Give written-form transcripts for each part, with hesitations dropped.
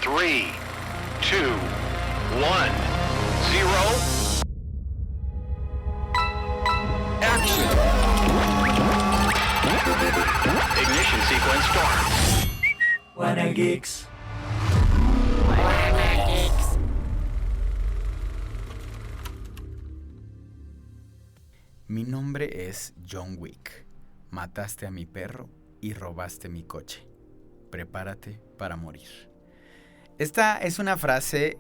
3, 2, 1, 0. Action! Ignition sequence start. Wanna Geeks. Mi nombre es John Wick. Mataste a mi perro y robaste mi coche. Prepárate para morir. Esta es una frase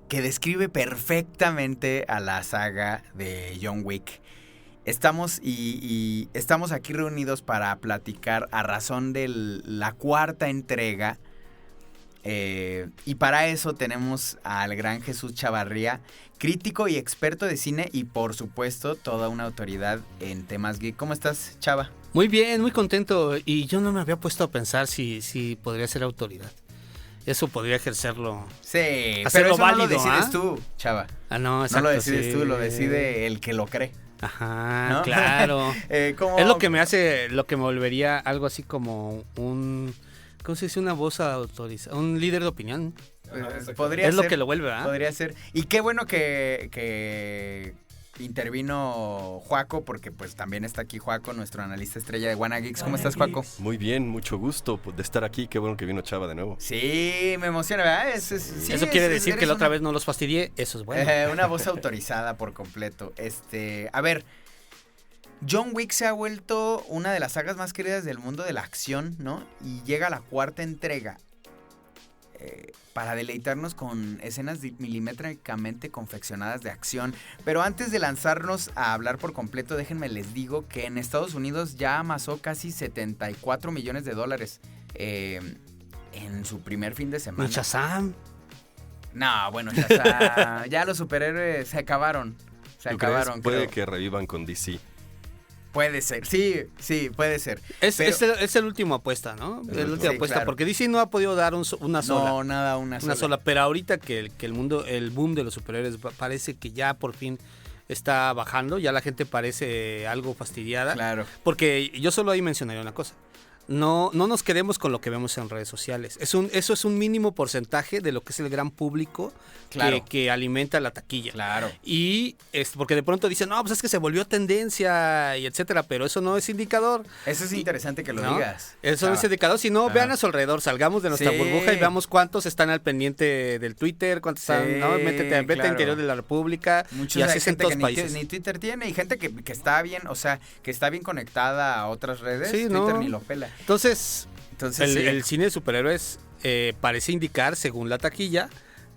que describe perfectamente a la saga de John Wick. Estamos estamos aquí reunidos para platicar a razón de la cuarta entrega. Y para eso tenemos al gran Jesús Chavarría, crítico y experto de cine y por supuesto toda una autoridad en temas geek. ¿Cómo estás, Chava? Muy bien, muy contento. Y yo no me había puesto a pensar si podría ser autoridad. Eso podría ejercerlo. Sí, hacerlo pero eso válido, no lo decides tú, Chava. No, exacto, no lo decides sí. tú, lo decide el que lo cree. Ajá, ¿no? claro. ¿Cómo? Es lo que me hace, lo que me volvería algo así como un... ¿Cómo se dice? Una voz autorizada, un líder de opinión. Podría es ser, lo que lo vuelve, ¿verdad? Podría ser. Y qué bueno que intervino Juaco, porque pues también está aquí Juaco, nuestro analista estrella de Wanna Geeks. ¿Cómo estás, Juaco? Muy bien, mucho gusto de estar aquí. Qué bueno que vino Chava de nuevo. Sí, me emociona, ¿verdad? Eso quiere decir que la otra vez no los fastidié. Eso es bueno. Una voz autorizada por completo. A ver, John Wick se ha vuelto una de las sagas más queridas del mundo de la acción, ¿no? Y llega la cuarta entrega para deleitarnos con escenas milimétricamente confeccionadas de acción. Pero antes de lanzarnos a hablar por completo, déjenme les digo que en Estados Unidos ya amasó casi $74 millones en su primer fin de semana. Shazam. No, bueno, Shazam. Ya los superhéroes se acabaron. Puede que revivan con DC. Puede ser, sí, puede ser. Es el último apuesta, ¿no? Es la última apuesta, claro. Porque DC no ha podido dar una sola. No, nada, una sola. Pero ahorita que el boom de los superhéroes parece que ya por fin está bajando, ya la gente parece algo fastidiada. Claro. Porque yo solo ahí mencionaría una cosa. No nos quedemos con lo que vemos en redes sociales. Eso es un mínimo porcentaje de lo que es el gran público, claro, que alimenta la taquilla. Claro. Y porque de pronto dicen, no, pues es que se volvió tendencia y etcétera, pero eso no es indicador. Eso es interesante que lo digas. Eso no es indicador, si no, vean a su alrededor, salgamos de nuestra burbuja y veamos cuántos están al pendiente del Twitter, cuántos están, ¿no? Vete al interior de la República. Muchos y así es en todos que países. Ni Twitter tiene, y gente que está bien, o sea, que está bien conectada a otras redes, sí, Twitter ni lo pela. Entonces el cine de superhéroes parece indicar, según la taquilla,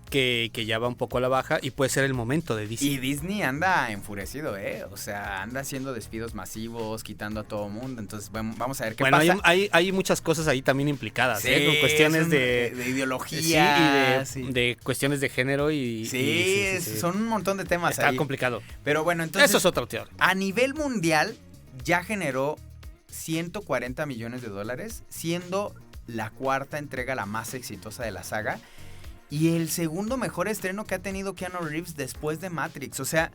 que ya va un poco a la baja y puede ser el momento de DC. Y Disney anda enfurecido, o sea, anda haciendo despidos masivos, quitando a todo mundo. Entonces vamos a ver qué pasa. Bueno, hay muchas cosas ahí también implicadas, con cuestiones de ideología, y de cuestiones de género sí, son un montón de temas. Está ahí complicado. Pero bueno, entonces eso es otro teor. A nivel mundial ya generó $140 millones, siendo la cuarta entrega la más exitosa de la saga y el segundo mejor estreno que ha tenido Keanu Reeves después de Matrix. O sea,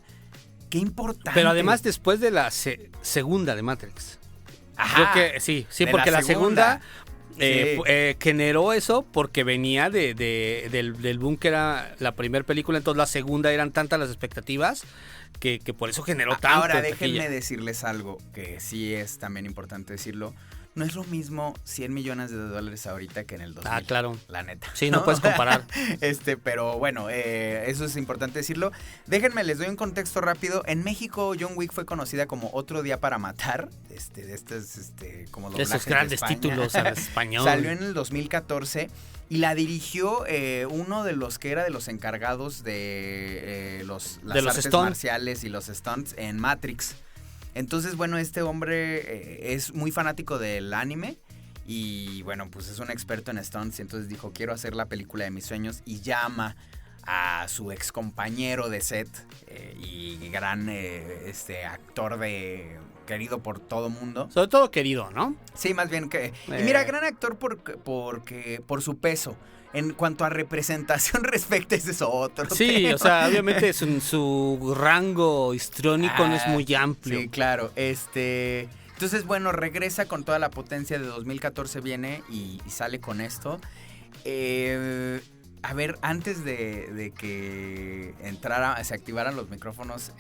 qué importante. Pero además después de la segunda de Matrix. Ajá. Creo que sí, porque la segunda generó eso porque venía del boom que era la primera película, entonces la segunda eran tantas las expectativas que por eso generó tanto. Ahora déjenme decirles algo que sí es también importante decirlo. No es lo mismo $100 millones ahorita que en el 2000. Claro. La neta. Sí, no puedes comparar. Pero bueno, eso es importante decirlo. Déjenme, les doy un contexto rápido. En México, John Wick fue conocida como Otro Día para Matar. Como de esos grandes títulos en español. Salió en el 2014 y la dirigió uno de los que era de los encargados de las artes marciales y los stunts en Matrix. Entonces, bueno, este hombre es muy fanático del anime y, bueno, pues es un experto en stunts y entonces dijo, quiero hacer la película de mis sueños y llama a su ex compañero de set y gran actor querido por todo mundo. Sobre todo querido, ¿no? Sí, más bien que... Y mira, gran actor por su peso. En cuanto a representación respecta, ese es otro Sí, tema. O sea, obviamente su rango histriónico no es muy amplio. Sí, claro. Entonces, bueno, regresa con toda la potencia de 2014, viene y sale con esto. A ver, antes de que se activaran los micrófonos,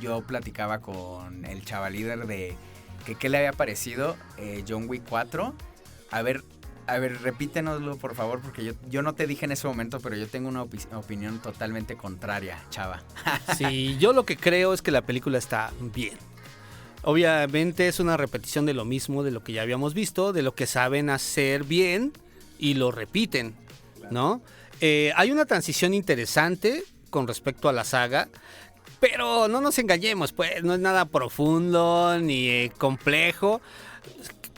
yo platicaba con el chavalíder de que qué le había parecido John Wick 4. A ver, repítenoslo, por favor, porque yo no te dije en ese momento, pero yo tengo una opinión totalmente contraria, chava. Sí, yo lo que creo es que la película está bien. Obviamente es una repetición de lo mismo, de lo que ya habíamos visto, de lo que saben hacer bien y lo repiten, ¿no? Hay una transición interesante con respecto a la saga, pero no nos engañemos, pues no es nada profundo ni complejo.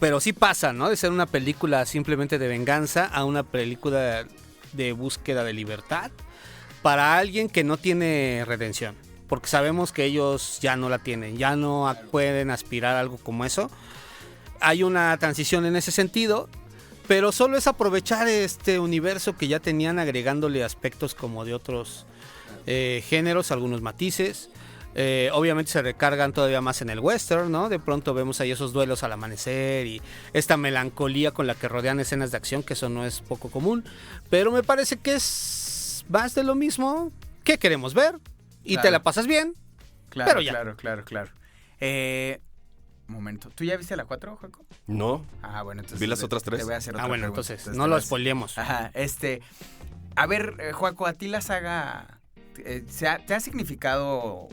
Pero sí pasa, ¿no? De ser una película simplemente de venganza a una película de búsqueda de libertad para alguien que no tiene redención. Porque sabemos que ellos ya no la tienen, ya no pueden aspirar a algo como eso. Hay una transición en ese sentido, pero solo es aprovechar este universo que ya tenían, agregándole aspectos como de otros géneros, algunos matices. Obviamente se recargan todavía más en el western, ¿no? De pronto vemos ahí esos duelos al amanecer y esta melancolía con la que rodean escenas de acción, que eso no es poco común, pero me parece que es más de lo mismo que queremos ver y Claro. te la pasas bien, Claro, pero ya. Claro. Momento, ¿tú ya viste la 4, Joaco? No, Ah, bueno, entonces Vi las otras tres. Te voy a hacer otra Bueno, pregunta. entonces Entonces no te lo vas- spoilemos. Ajá, a ver, Joaco, ¿a ti la saga te ha significado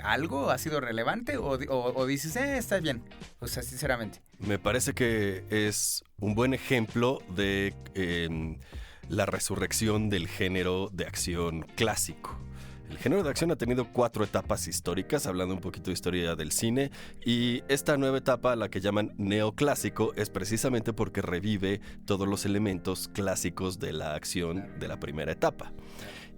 algo? ¿Ha sido relevante? ¿O dices, está bien? O sea, sinceramente. me parece que es un buen ejemplo de la resurrección del género de acción clásico. El género de acción ha tenido 4 etapas históricas, hablando un poquito de historia del cine, y esta nueva etapa, la que llaman neoclásico, es precisamente porque revive todos los elementos clásicos de la acción de la primera etapa.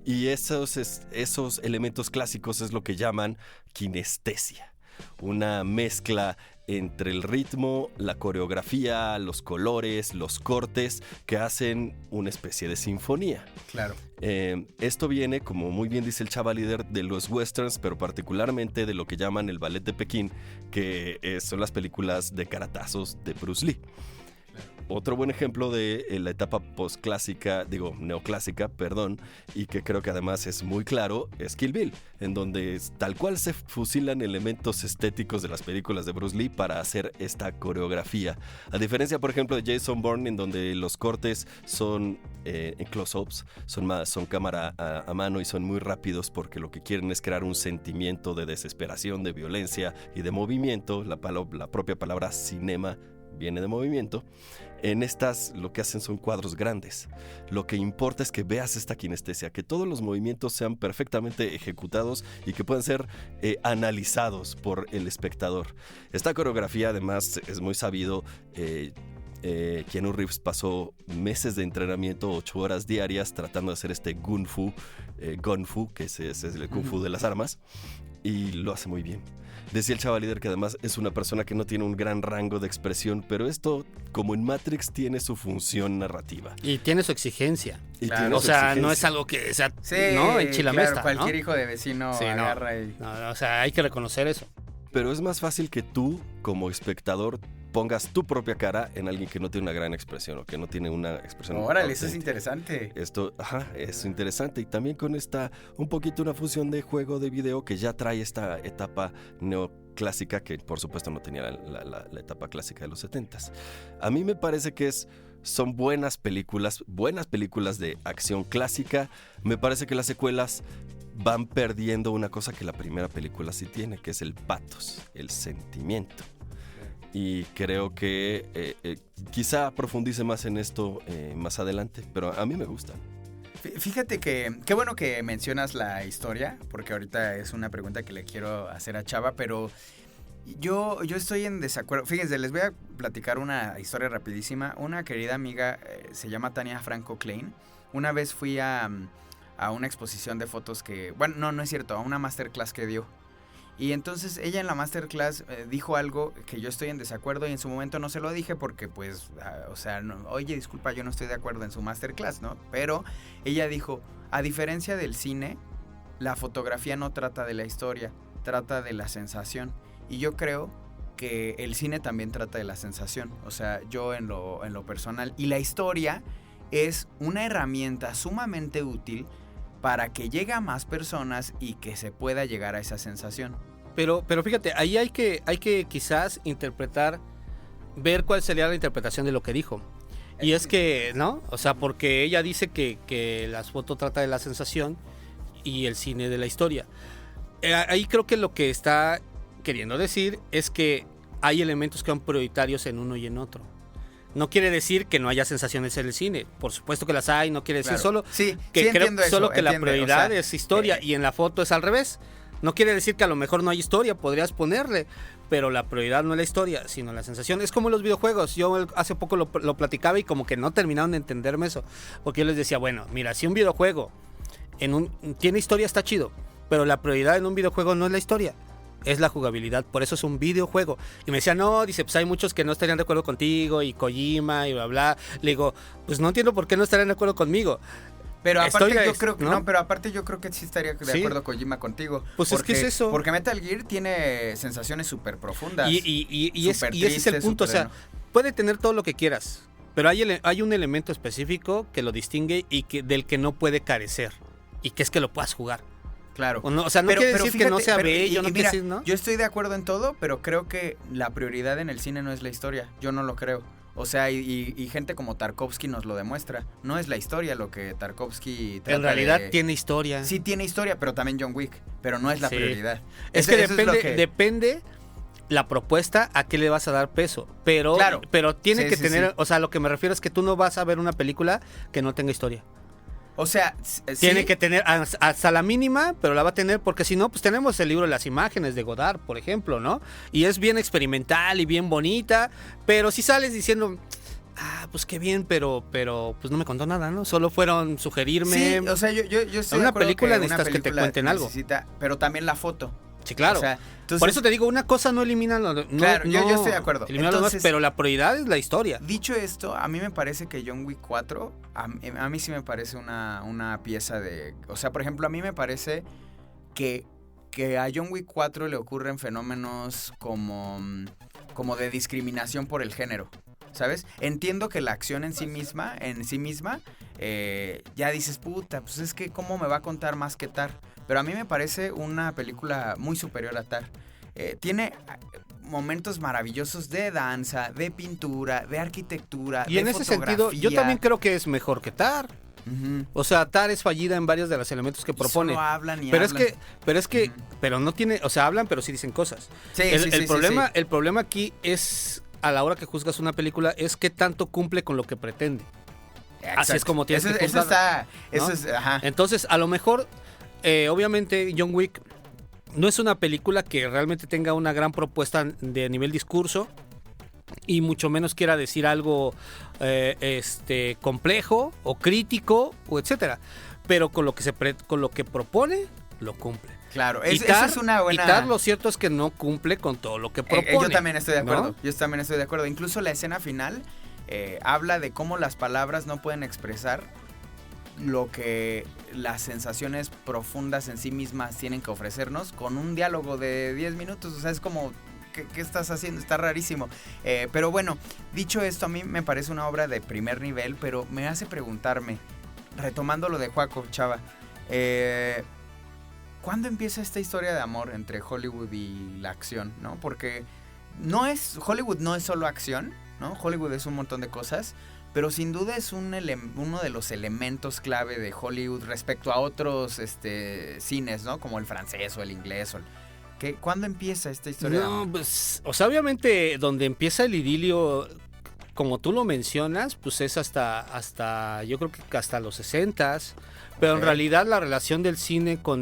Y esos elementos clásicos es lo que llaman kinestesia, una mezcla entre el ritmo, la coreografía, los colores, los cortes, que hacen una especie de sinfonía. Claro. Esto viene, como muy bien dice el chava líder, de los westerns, pero particularmente de lo que llaman el ballet de Pekín, que son las películas de karatazos de Bruce Lee. Otro buen ejemplo de la etapa neoclásica, y que creo que además es muy claro, es Kill Bill, en donde tal cual se fusilan elementos estéticos de las películas de Bruce Lee para hacer esta coreografía. A diferencia, por ejemplo, de Jason Bourne, en donde los cortes son en close-ups, son cámara a mano y son muy rápidos porque lo que quieren es crear un sentimiento de desesperación, de violencia y de movimiento. La propia palabra cinema viene de movimiento. En estas lo que hacen son cuadros grandes. Lo que importa es que veas esta kinestesia, que todos los movimientos sean perfectamente ejecutados y que puedan ser analizados por el espectador. Esta coreografía además es muy sabido. Keanu Reeves pasó meses de entrenamiento, 8 horas diarias tratando de hacer este gunfu, que es el kung fu de las armas, y lo hace muy bien. Decía el chava líder que además es una persona que no tiene un gran rango de expresión, pero esto, como en Matrix, tiene su función narrativa. Y tiene su exigencia. Y Claro. tiene O su sea, exigencia. no es algo que sea, Sí, ¿no? En Chilamesta, claro, cualquier ¿no? hijo de vecino Sí, no. agarra y... No, o sea, hay que reconocer eso. Pero es más fácil que tú, como espectador, pongas tu propia cara en alguien que no tiene una gran expresión o que no tiene una expresión. Órale, eso es auténtica. interesante. Esto, es interesante. Y también con un poquito una fusión de juego de video que ya trae esta etapa neoclásica que por supuesto no tenía la etapa clásica de los 70s. A mí me parece que son buenas películas de acción clásica. Me parece que las secuelas van perdiendo una cosa que la primera película sí tiene, que es el pathos, el sentimiento. Y creo que quizá profundice más en esto más adelante, pero a mí me gustan. Fíjate que qué bueno que mencionas la historia, porque ahorita es una pregunta que le quiero hacer a Chava, pero yo estoy en desacuerdo. Fíjense, les voy a platicar una historia rapidísima. Una querida amiga se llama Tania Franco Klein. Una vez fui a una exposición de fotos que... Bueno, no es cierto, a una masterclass que dio. Y entonces ella en la masterclass dijo algo que yo estoy en desacuerdo y en su momento no se lo dije porque pues, oye, disculpa, yo no estoy de acuerdo en su masterclass, ¿no? Pero ella dijo, a diferencia del cine, la fotografía no trata de la historia, trata de la sensación. Y yo creo que el cine también trata de la sensación, o sea, yo en lo personal. Y la historia es una herramienta sumamente útil para que llegue a más personas y que se pueda llegar a esa sensación. Pero fíjate, ahí hay que quizás interpretar, ver cuál sería la interpretación de lo que dijo. Y es que, ¿no? O sea, porque ella dice que las fotos trata de la sensación y el cine de la historia. Ahí creo que lo que está queriendo decir es que hay elementos que son prioritarios en uno y en otro. No quiere decir que no haya sensaciones en el cine. Por supuesto que las hay, no quiere decir Claro. solo Sí, que sí, creo entiendo eso, solo que la entiendo, prioridad o sea, es historia y en la foto es al revés. No quiere decir que a lo mejor no hay historia, podrías ponerle, pero la prioridad no es la historia, sino la sensación. Es como los videojuegos. Yo hace poco lo platicaba y como que no terminaron de entenderme eso. Porque yo les decía, bueno, mira, si un videojuego tiene historia está chido, pero la prioridad en un videojuego no es la historia, es la jugabilidad, por eso es un videojuego. Y me decía, no, dice, pues hay muchos que no estarían de acuerdo contigo, y Kojima, y bla, bla. Le digo, pues no entiendo por qué no estarían de acuerdo conmigo. Pero aparte Estoy- yo creo que ¿no? pero aparte yo creo que sí estaría de Sí. acuerdo Kojima contigo. Pues es que es eso. Porque Metal Gear tiene sensaciones súper profundas. Y ese es el triste, punto, o sea, súper puede tener todo lo que quieras, pero hay un elemento específico que lo distingue y del que no puede carecer, y que es que lo puedas jugar. claro. O sea, no quiere decir que no sea pero- bello, no quiere mira, decir, ¿no? yo estoy de acuerdo en todo, pero creo que la prioridad en el cine no es la historia. Yo no lo creo. O sea, y gente como Tarkovsky nos lo demuestra. No es la historia lo que Tarkovsky trata En realidad de- tiene historia. Sí tiene historia, pero también John Wick. Pero no es la Sí. prioridad. Es Eso que es depende, lo que- depende la propuesta a qué le vas a dar peso. Pero, Claro. pero tiene Sí, que sí, tener, sí. o sea, lo que me refiero es que tú no vas a ver una película que no tenga historia. O sea, Tiene sí, que tener hasta la mínima, pero la va a tener, porque si no, pues tenemos el libro de las imágenes de Godard, por ejemplo, ¿no? Y es bien experimental y bien bonita, pero si sales diciendo, pues qué bien, pero pues no me contó nada, ¿no? Solo fueron sugerirme. Sí, o sea, yo estoy una de acuerdo película que necesitas que te cuenten algo. Pero también la foto. Sí, claro. O sea, entonces, Por eso te digo, una cosa no elimina Claro, yo estoy de acuerdo. elimina lo demás, Entonces, pero la prioridad es la historia. dicho esto, a mí me parece que John Wick 4, a mí sí me parece una pieza de... O sea, por ejemplo, a mí me parece que a John Wick 4 le ocurren fenómenos como de discriminación por el género, ¿sabes? Entiendo que la acción en sí misma, ya dices, puta, pues es que ¿cómo me va a contar más que Tar? Pero a mí me parece una película muy superior a Tar. Tiene momentos maravillosos de danza, de pintura, de arquitectura, Y de en ese sentido, yo fotografía. también creo que es mejor que Tar. Ujú. O sea, Tar es fallida en varios de los elementos que Y propone. solo hablan y Pero hablan. es que, Ujú. pero no tiene, o sea, hablan, pero sí dicen cosas. Sí, el, sí, el sí, problema, sí. el problema aquí es, a la hora que juzgas una película, es qué tanto cumple con lo que pretende. Así es como tienes eso, que eso juzgar, está, eso ¿no? es, ajá. Entonces, a lo mejor, obviamente, John Wick no es una película que realmente tenga una gran propuesta de nivel discurso, y mucho menos quiera decir algo complejo o crítico o etcétera, pero con lo que propone lo cumple. Claro, Y eso Tar- es una buena... y Tar, lo cierto es que no cumple con todo lo que propone. yo también estoy de acuerdo, ¿no? yo también estoy de acuerdo. Incluso la escena final habla de cómo las palabras no pueden expresar lo que las sensaciones profundas en sí mismas tienen que ofrecernos con un diálogo de 10 minutos. O sea, es como, ¿qué estás haciendo? Está rarísimo. Pero bueno, dicho esto, a mí me parece una obra de primer nivel, pero me hace preguntarme, retomando lo de Joaco, Chava, ¿cuándo empieza esta historia de amor entre Hollywood y la acción? ¿No? Porque Hollywood no es solo acción, ¿no? Hollywood es un montón de cosas, pero sin duda es uno de los elementos clave de Hollywood respecto a otros cines, ¿no? Como el francés o el inglés. ¿Cuándo empieza esta historia de No, amor? pues, o sea, obviamente donde empieza el idilio, como tú lo mencionas, pues es hasta yo creo que hasta los 60s, pero en Ok. realidad la relación del cine con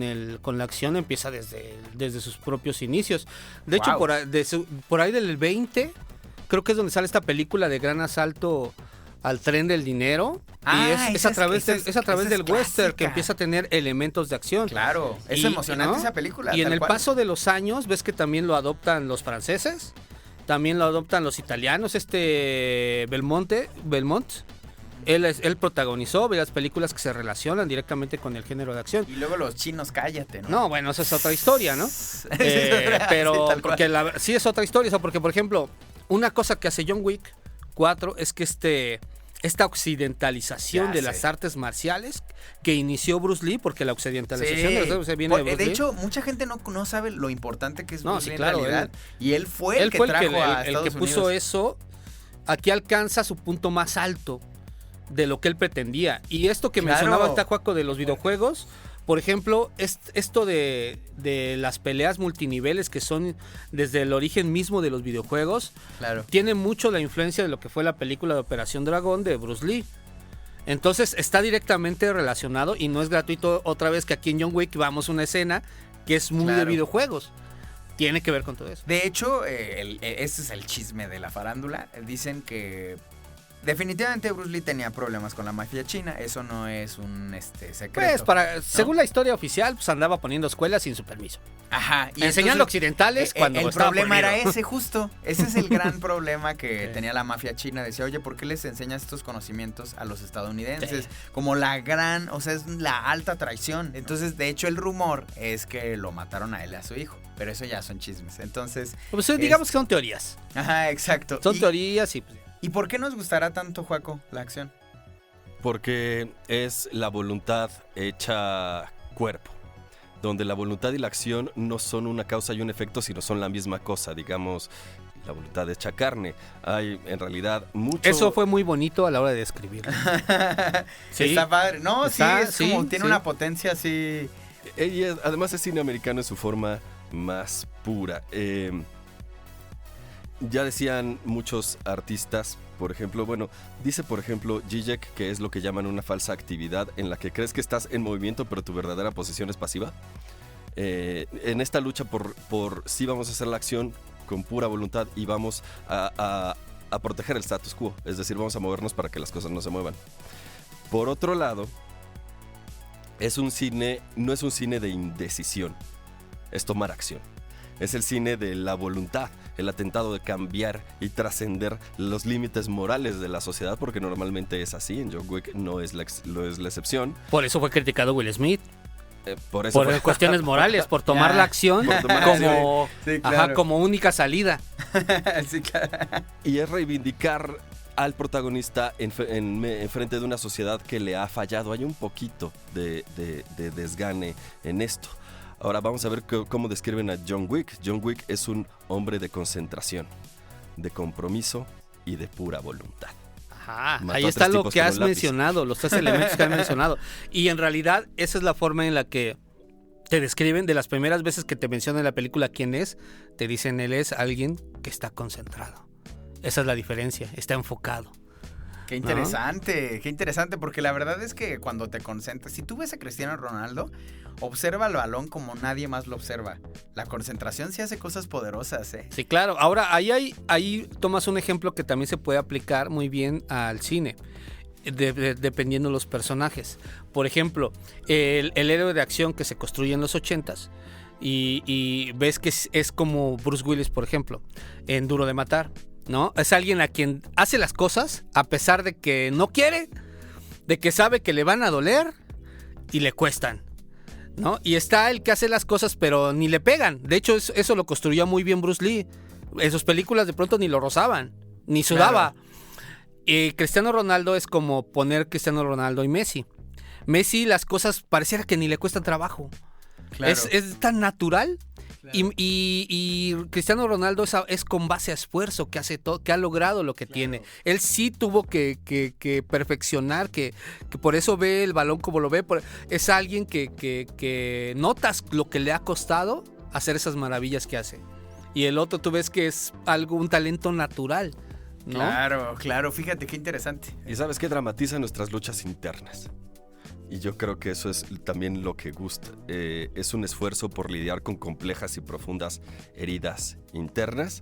la acción empieza desde sus propios inicios. De hecho, Wow. por ahí del 20, creo que es donde sale esta película de Gran Asalto al Tren del Dinero, Ah, y es esa a través esa es- es a través esa del es western que clásica. empieza a tener elementos de acción. Claro, es Y- emocionante ¿no? esa película. Y en tal el cual. paso de los años, ves que también lo adoptan los franceses, también lo adoptan los italianos, Belmont, él protagonizó varias películas que se relacionan directamente con el género de acción. Y luego los chinos, cállate, ¿no? No, bueno, esa es otra historia, ¿no? Sí, Pero tal cual. porque sí es otra historia, o sea, porque por ejemplo, una cosa que hace John Wick 4 es que esta occidentalización Ya de sé. las artes marciales que inició Bruce Lee, porque la occidentalización de las artes marciales viene de Bruce de Lee. hecho, mucha gente no sabe lo importante que es No, Bruce sí, Lee claro, en realidad. Y él fue el que trajo a el Estados que puso Unidos. eso. Aquí alcanza su punto más alto de lo que él pretendía. Y esto que Claro. mencionaba ahorita, Juaco, de los videojuegos, por ejemplo, esto de las peleas multiniveles que son desde el origen mismo de los videojuegos, Claro. tiene mucho la influencia de lo que fue la película de Operación Dragón de Bruce Lee. Entonces está directamente relacionado y no es gratuito otra vez que aquí en John Wick vamos a una escena que es muy de Claro. videojuegos. Tiene que ver con todo eso. De hecho, ese es el chisme de la farándula. Dicen que definitivamente Bruce Lee tenía problemas con la mafia china. Eso no es un secreto. Pues según la historia oficial, pues andaba poniendo escuelas sin su permiso. Ajá. Y Enseñando entonces, occidentales cuando el estaba problema era prohibido. ese justo. Ese es el gran problema que Sí. tenía la mafia china. Decía, oye, ¿por qué les enseñas estos conocimientos a los estadounidenses? Sí. Como la gran, o sea, es la alta traición. Entonces, de hecho, el rumor es que lo mataron a él y a su hijo. Pero eso ya son chismes. Entonces, Pues digamos que son teorías. ajá, exacto. Son teorías y pues, ¿Y por qué nos gustará tanto, Juaco, la acción? Porque es la voluntad hecha cuerpo, donde la voluntad y la acción no son una causa y un efecto, sino son la misma cosa, digamos, la voluntad hecha carne. Hay en realidad mucho... eso fue muy bonito a la hora de describirlo. Sí. Está padre. No, Está, sí, es como, sí, tiene sí. una potencia así. Además es cine americano en su forma más pura. Ya decían muchos artistas, por ejemplo, dice por ejemplo Zizek que es lo que llaman una falsa actividad en la que crees que estás en movimiento pero tu verdadera posición es pasiva. En esta lucha por sí vamos a hacer la acción con pura voluntad y vamos a proteger el status quo, es decir, vamos a movernos para que las cosas no se muevan. Por otro lado, no es un cine de indecisión, es tomar acción. Es el cine de la voluntad, el atentado de cambiar y trascender los límites morales de la sociedad, porque normalmente es así. En John Wick no es la excepción. Por eso fue criticado Will Smith. Por eso Por cuestiones morales, por tomar Ya. la acción Por tomar como, Sí, ajá, claro. como única salida. Sí, claro. Y es reivindicar al protagonista en frente de una sociedad que le ha fallado. Hay un poquito de desgane en esto. Ahora vamos a ver cómo describen a John Wick. John Wick es un hombre de concentración, de compromiso y de pura voluntad. Ajá, Mató ahí a está tres lo tipos que con has un lápiz. mencionado, los tres elementos que has mencionado. Y en realidad esa es la forma en la que te describen de las primeras veces que te mencionan en la película quién es. Te dicen él es alguien que está concentrado. Esa es la diferencia, está enfocado. Qué interesante, porque la verdad es que cuando te concentras, si tú ves a Cristiano Ronaldo, observa el balón como nadie más lo observa. La concentración sí hace cosas poderosas, ¿eh? Sí, claro. Ahora, ahí tomas un ejemplo que también se puede aplicar muy bien al cine, dependiendo de los personajes. Por ejemplo, el héroe de acción que se construye en los 80s y ves que es como Bruce Willis, por ejemplo, en Duro de Matar, ¿no? Es alguien a quien hace las cosas a pesar de que no quiere, de que sabe que le van a doler y le cuestan, ¿no? Y está el que hace las cosas pero ni le pegan. De hecho, eso lo construyó muy bien Bruce Lee. En sus películas de pronto ni lo rozaban, ni sudaba. Claro. Cristiano Ronaldo es como poner Cristiano Ronaldo y Messi. Messi las cosas pareciera que ni le cuestan trabajo. Claro. Es tan natural. Claro. Y Cristiano Ronaldo es con base a esfuerzo que hace todo, que ha logrado lo que tiene. Él sí tuvo que perfeccionar, que por eso ve el balón como lo ve. Es alguien que notas lo que le ha costado hacer esas maravillas que hace. Y el otro tú ves que es un talento natural, ¿no? Claro, fíjate qué interesante. ¿Y sabes qué? Dramatiza nuestras luchas internas. Y yo creo que eso es también lo que gusta. Es un esfuerzo por lidiar con complejas y profundas heridas internas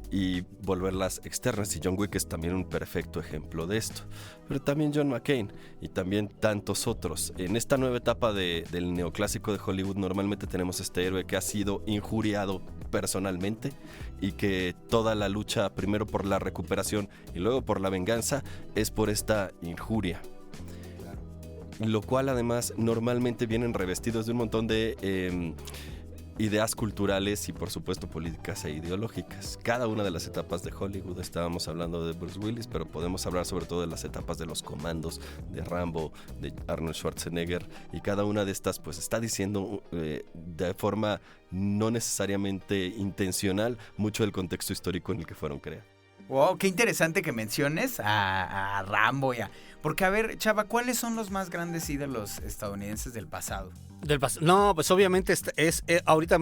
y volverlas externas. Y John Wick es también un perfecto ejemplo de esto. Pero también John McClane y también tantos otros. En esta nueva etapa del neoclásico de Hollywood normalmente tenemos este héroe que ha sido injuriado personalmente y que toda la lucha, primero por la recuperación y luego por la venganza, es por esta injuria. Lo cual además normalmente vienen revestidos de un montón de ideas culturales y por supuesto políticas e ideológicas. Cada una de las etapas de Hollywood, estábamos hablando de Bruce Willis, pero podemos hablar sobre todo de las etapas de los comandos, de Rambo, de Arnold Schwarzenegger, y cada una de estas pues está diciendo de forma no necesariamente intencional mucho del contexto histórico en el que fueron creadas. Wow, qué interesante que menciones a Rambo ya. Porque a ver, Chava, ¿cuáles son los más grandes ídolos estadounidenses del pasado? No, pues obviamente ahorita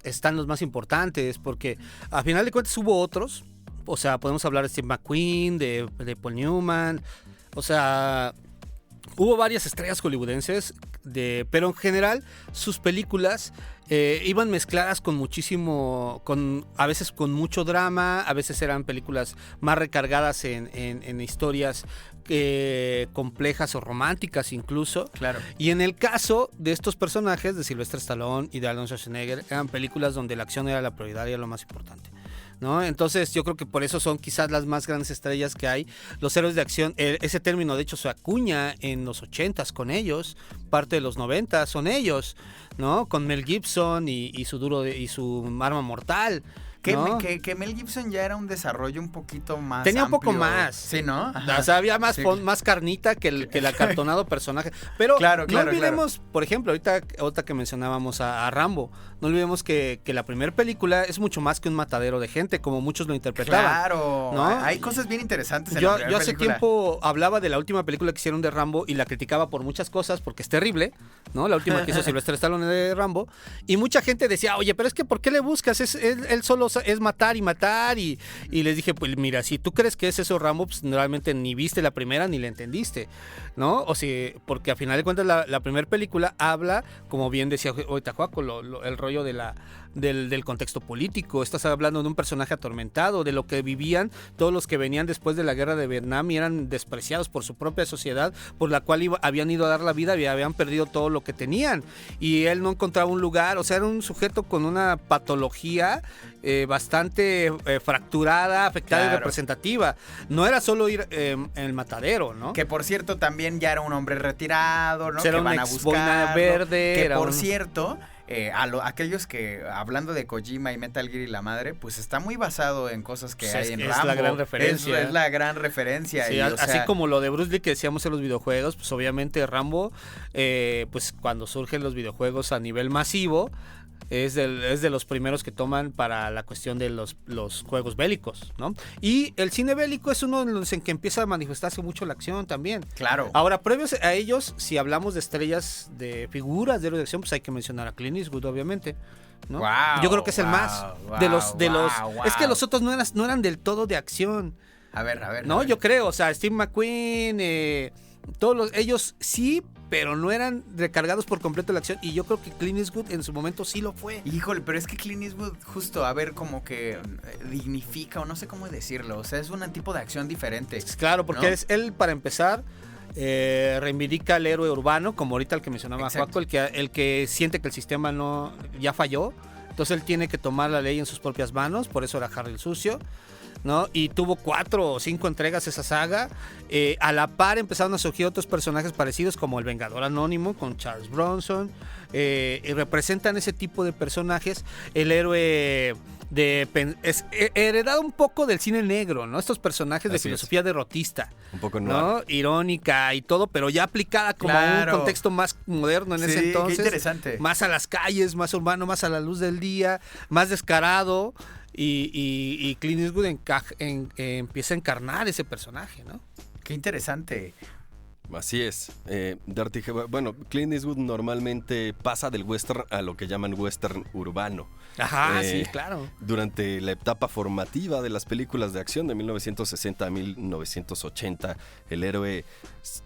están los más importantes, porque a final de cuentas hubo otros. O sea, podemos hablar de Steve McQueen, de Paul Newman. O sea, hubo varias estrellas hollywoodenses, pero en general sus películas iban mezcladas con muchísimo, a veces con mucho drama, a veces eran películas más recargadas en historias complejas o románticas incluso. Claro. Y en el caso de estos personajes, de Sylvester Stallone y de Arnold Schwarzenegger, eran películas donde la acción era la prioridad y era lo más importante, ¿no? Entonces yo creo que por eso son quizás las más grandes estrellas que hay. Los héroes de acción, ese término de hecho se acuña en los 80s con ellos, parte de los 90s son ellos, ¿no? Con Mel Gibson y su arma mortal. ¿No? Que Mel Gibson ya era un desarrollo un poquito más tenía amplio. un poco más. Sí, ¿no? Ajá. O sea, había más carnita que el acartonado personaje. Pero no olvidemos, por ejemplo, ahorita que mencionábamos a Rambo, no olvidemos que la primera película es mucho más que un matadero de gente, como muchos lo interpretaban. Claro, ¿no? Hay cosas bien interesantes en la primera yo hace película. tiempo hablaba de la última película que hicieron de Rambo y la criticaba por muchas cosas, porque es terrible, ¿no? La última que hizo Sylvester Stallone de Rambo. Y mucha gente decía, oye, pero es que ¿por qué le buscas? Él solo es matar y les dije, pues mira, si tú crees que es eso Rambo, pues realmente ni viste la primera ni la entendiste, ¿no? O sea, porque a final de cuentas la primera película habla, como bien decía ahorita Joaco, el rollo del contexto político. Estás hablando de un personaje atormentado, de lo que vivían todos los que venían después de la guerra de Vietnam y eran despreciados por su propia sociedad, por la cual habían ido a dar la vida y habían perdido todo lo que tenían. Y él no encontraba un lugar, o sea, era un sujeto con una patología bastante fracturada, afectada y representativa. No era solo ir en el matadero, ¿no? Que por cierto también ya era un hombre retirado, ¿no? Era que van a buscar verde. Que por cierto, aquellos que, hablando de Kojima y Metal Gear y la madre, pues está muy basado en cosas que hay en Rambo. Es la gran referencia. Es la gran referencia. Sí, así como lo de Bruce Lee que decíamos en los videojuegos, pues obviamente Rambo, pues cuando surgen los videojuegos a nivel masivo, es de los primeros que toman para la cuestión de los juegos bélicos, ¿no? Y el cine bélico es uno de los en que empieza a manifestarse mucho la acción también. Claro. Ahora, previos a ellos, si hablamos de estrellas, de figuras de héroes de acción, pues hay que mencionar a Clint Eastwood, obviamente, ¿no? Wow, yo creo que es el más de los es que los otros no eran del todo de acción. A ver. No, yo creo, o sea, Steve McQueen, ellos sí, pero no eran recargados por completo la acción, y yo creo que Clint Eastwood en su momento sí lo fue. Híjole, pero es que Clint Eastwood justo, a ver, como que dignifica, o no sé cómo decirlo, o sea, es un tipo de acción diferente. Claro, porque ¿no? él, para empezar, reivindica al héroe urbano, como ahorita el que mencionaba Joaco, el que siente que el sistema ya falló, entonces él tiene que tomar la ley en sus propias manos, por eso era Harry el Sucio, ¿no? Y tuvo 4 o 5 entregas esa saga. A la par empezaron a surgir otros personajes parecidos, como el Vengador Anónimo con Charles Bronson, y representan ese tipo de personajes. El héroe heredado un poco del cine negro, ¿no? Estos personajes de filosofía derrotista, un poco ¿no? Irónica y todo, pero ya aplicada como a un contexto más moderno en ese entonces. Qué interesante. Más a las calles, más urbano, más a la luz del día, más descarado. Y Clint Eastwood empieza a encarnar ese personaje, ¿no? Qué interesante. Así es. Bueno, Clint Eastwood normalmente pasa del western a lo que llaman western urbano. Ajá, sí, claro. Durante la etapa formativa de las películas de acción de 1960 a 1980,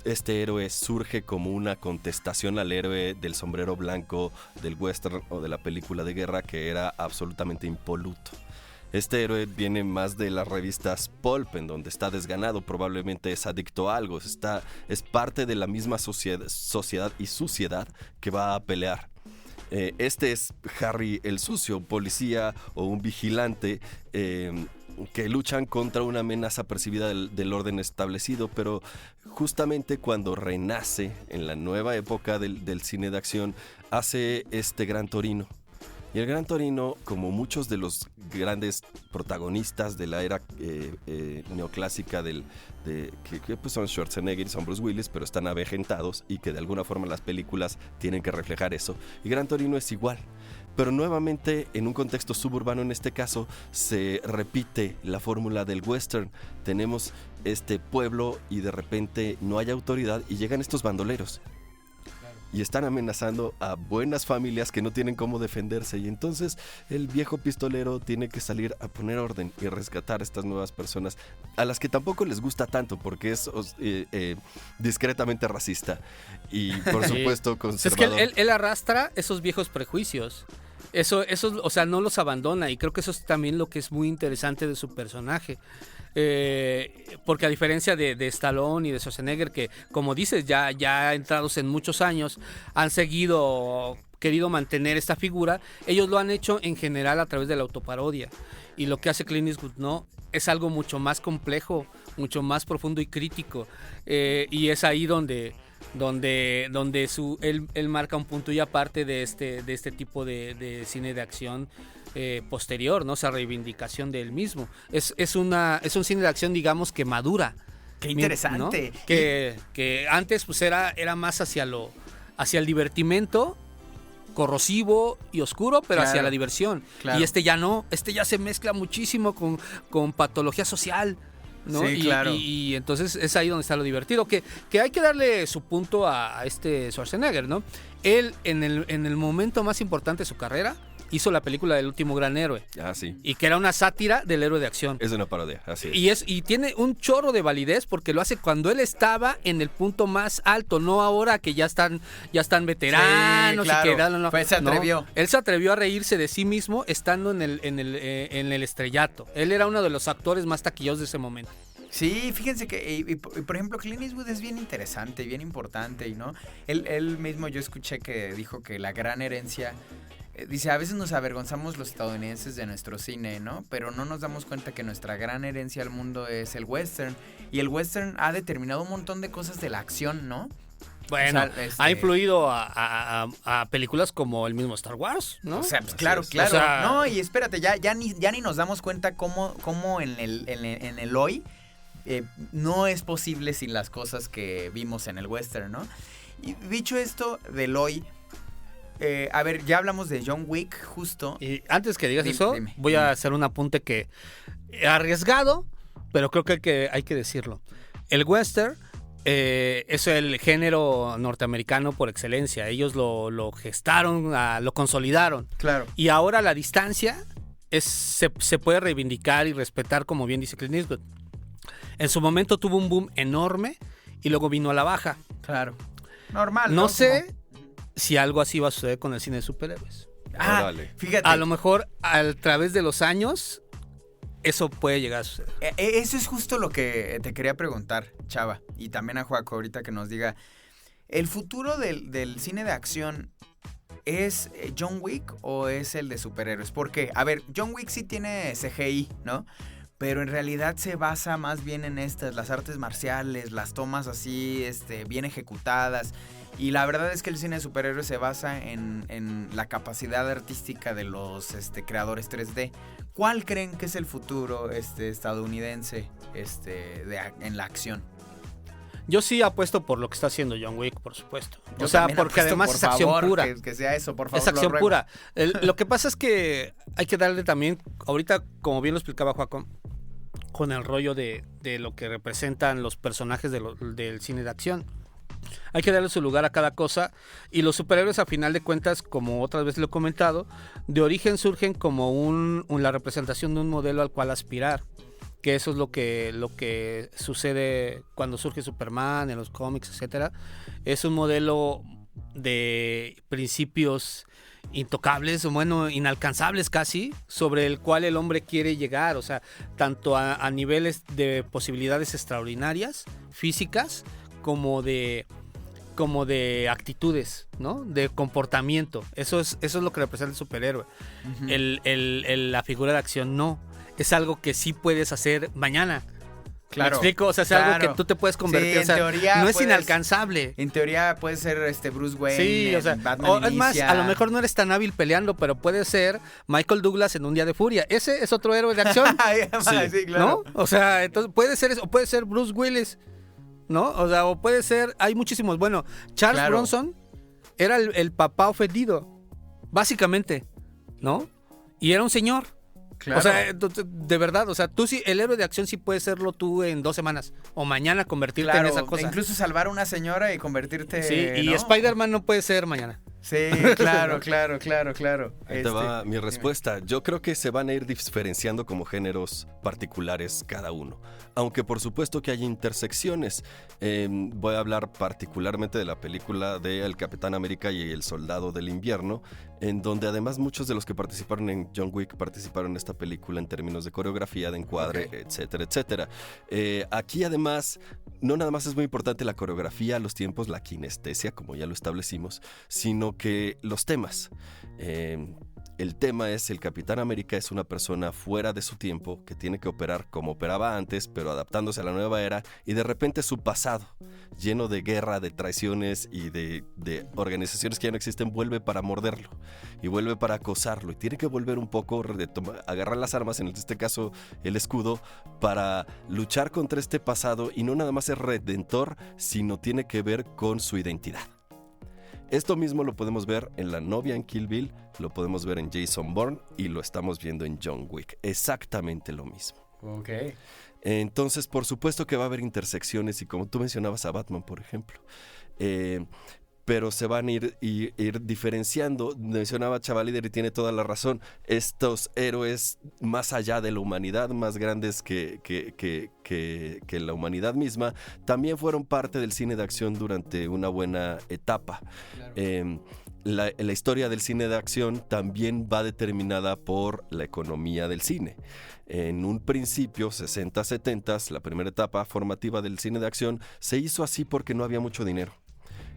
este héroe surge como una contestación al héroe del sombrero blanco del western o de la película de guerra, que era absolutamente impoluto. Este héroe viene más de las revistas pulp, en donde está desganado, probablemente es adicto a algo, es parte de la misma sociedad y suciedad que va a pelear. Este es Harry el Sucio, un policía o un vigilante que luchan contra una amenaza percibida del orden establecido, pero justamente cuando renace en la nueva época del cine de acción, hace este Gran Torino. Y el Gran Torino, como muchos de los grandes protagonistas de la era neoclásica que pues son Schwarzenegger y son Bruce Willis, pero están avejentados y que de alguna forma las películas tienen que reflejar eso. Y Gran Torino es igual. Pero nuevamente, en un contexto suburbano en este caso, se repite la fórmula del western. Tenemos este pueblo y de repente no hay autoridad y llegan estos bandoleros. Y están amenazando a buenas familias que no tienen cómo defenderse. Y entonces el viejo pistolero tiene que salir a poner orden y rescatar a estas nuevas personas, a las que tampoco les gusta tanto porque es discretamente racista y por supuesto conservador. Es que él arrastra esos viejos prejuicios. Eso, o sea, no los abandona, y creo que eso es también lo que es muy interesante de su personaje. Porque a diferencia de Stallone y de Schwarzenegger, que como dices, ya entrados en muchos años, han querido mantener esta figura, ellos lo han hecho en general a través de la autoparodia. Y lo que hace Clint Eastwood, ¿no?, es algo mucho más complejo, mucho más profundo y crítico. Y es ahí donde él marca un punto y aparte de este tipo de cine de acción posterior, ¿no? Esa reivindicación de él mismo. Es un cine de acción, digamos, que madura. ¡Qué interesante! ¿No? Que antes pues era más hacia el divertimento corrosivo y oscuro, pero hacia la diversión. Claro. Y ya no, ya se mezcla muchísimo con patología social, ¿no? Sí, claro. Y entonces es ahí donde está lo divertido, que hay que darle su punto a Schwarzenegger, ¿no? Él en el momento más importante de su carrera hizo la película del último gran héroe. Ah, sí. Y que era una sátira del héroe de acción. Es una parodia, así es. Y tiene un chorro de validez porque lo hace cuando él estaba en el punto más alto, no ahora que ya están veteranos. Sí, claro. Y que no, pues se atrevió. No, él se atrevió a reírse de sí mismo estando en el estrellato. Él era uno de los actores más taquilleros de ese momento. Sí, fíjense que, por ejemplo, Clint Eastwood es bien interesante, bien importante, ¿no? Él mismo, yo escuché que dijo que la gran herencia... Dice, a veces nos avergonzamos los estadounidenses de nuestro cine, ¿no? Pero no nos damos cuenta que nuestra gran herencia al mundo es el western. Y el western ha determinado un montón de cosas de la acción, ¿no? Bueno, o sea, ha influido a películas como el mismo Star Wars, ¿no? O sea, pues claro. O sea, no, y espérate, ya ni nos damos cuenta cómo en el hoy no es posible sin las cosas que vimos en el western, ¿no? Y dicho esto del hoy... a ver, ya hablamos de John Wick, justo. Y antes que digas eso, voy a hacer un apunte que arriesgado, pero creo que hay que decirlo. El western es el género norteamericano por excelencia. Ellos lo gestaron, lo consolidaron. Claro. Y ahora la distancia se puede reivindicar y respetar, como bien dice Clint Eastwood. En su momento tuvo un boom enorme y luego vino a la baja. Claro. Normal. No sé si algo así va a suceder con el cine de superhéroes. Fíjate. A lo mejor a través de los años eso puede llegar a suceder. Eso es justo lo que te quería preguntar, Chava, y también a Joaco ahorita que nos diga, ¿el futuro del cine de acción es John Wick o es el de superhéroes? Porque, a ver, John Wick sí tiene CGI, ¿no? Pero en realidad se basa más bien en las artes marciales, las tomas así, bien ejecutadas. Y la verdad es que el cine de superhéroes se basa en la capacidad artística de los creadores 3D. ¿Cuál creen que es el futuro estadounidense en la acción? Yo sí apuesto por lo que está haciendo John Wick, por supuesto. Yo porque además es acción pura. Que sea eso, por favor. Es acción pura. Lo que pasa es que hay que darle también, ahorita, como bien lo explicaba Joaco, con el rollo de lo que representan los personajes del cine de acción. Hay que darle su lugar a cada cosa, y los superhéroes, a final de cuentas, como otras veces lo he comentado, de origen surgen como la representación de un modelo al cual aspirar, que eso es lo que sucede cuando surge Superman en los cómics, etcétera. Es un modelo de principios intocables, o bueno, inalcanzables casi, sobre el cual el hombre quiere llegar, o sea, tanto a niveles de posibilidades extraordinarias, físicas, como de actitudes, ¿no? De comportamiento. Eso es lo que representa el superhéroe. Uh-huh. La figura de acción no. Es algo que sí puedes hacer mañana. Claro, ¿Me explico? O sea, es algo que tú te puedes convertir. Sí, o sea, en teoría no es puedes- inalcanzable. En teoría puede ser Bruce Wayne, Sí, o sea, Batman es más, inicia. a lo mejor no eres tan hábil peleando, pero puede ser Michael Douglas en Un Día de Furia. Ese es otro héroe de acción, Sí, claro. ¿no? O sea, entonces puede ser eso, o puede ser Bruce Willis, ¿no? O sea, o puede ser, hay muchísimos. Bueno, Charles Claro. Bronson era el papá ofendido, básicamente, ¿no? Y era un señor. Claro. O sea, de verdad, o sea, tú sí, el héroe de acción sí puedes serlo tú en 2 semanas o mañana convertirte Claro, en esa cosa. incluso salvar a una señora y convertirte. Sí, y ¿no? Spider-Man no puede ser mañana. Sí, claro. Ahí te va mi respuesta. Yo creo que se van a ir diferenciando como géneros particulares cada uno. Aunque por supuesto que hay intersecciones. Voy a hablar particularmente de la película de El Capitán América y El Soldado del Invierno, en donde además muchos de los que participaron en John Wick participaron en esta película en términos de coreografía, de encuadre, Ok. etcétera, etcétera. Aquí además, no nada más es muy importante la coreografía, los tiempos, la kinestesia, como ya lo establecimos, sino que los temas. El tema es el Capitán América es una persona fuera de su tiempo que tiene que operar como operaba antes, pero adaptándose a la nueva era, y de repente su pasado, lleno de guerra, de traiciones y de organizaciones que ya no existen, vuelve para morderlo y vuelve para acosarlo, y tiene que volver un poco, agarrar las armas, en este caso el escudo, para luchar contra este pasado, y no nada más es redentor, sino tiene que ver con su identidad. Esto mismo lo podemos ver en La novia en Kill Bill, lo podemos ver en Jason Bourne y lo estamos viendo en John Wick. Exactamente lo mismo. Ok. Entonces, por supuesto que va a haber intersecciones, y como tú mencionabas a Batman, por ejemplo. Pero se van a ir diferenciando. Mencionaba Chavalíder y tiene toda la razón. Estos héroes más allá de la humanidad, más grandes que la humanidad misma, también fueron parte del cine de acción durante una buena etapa. Claro. La historia del cine de acción también va determinada por la economía del cine. En un principio, 60, 70, la primera etapa formativa del cine de acción se hizo así porque no había mucho dinero.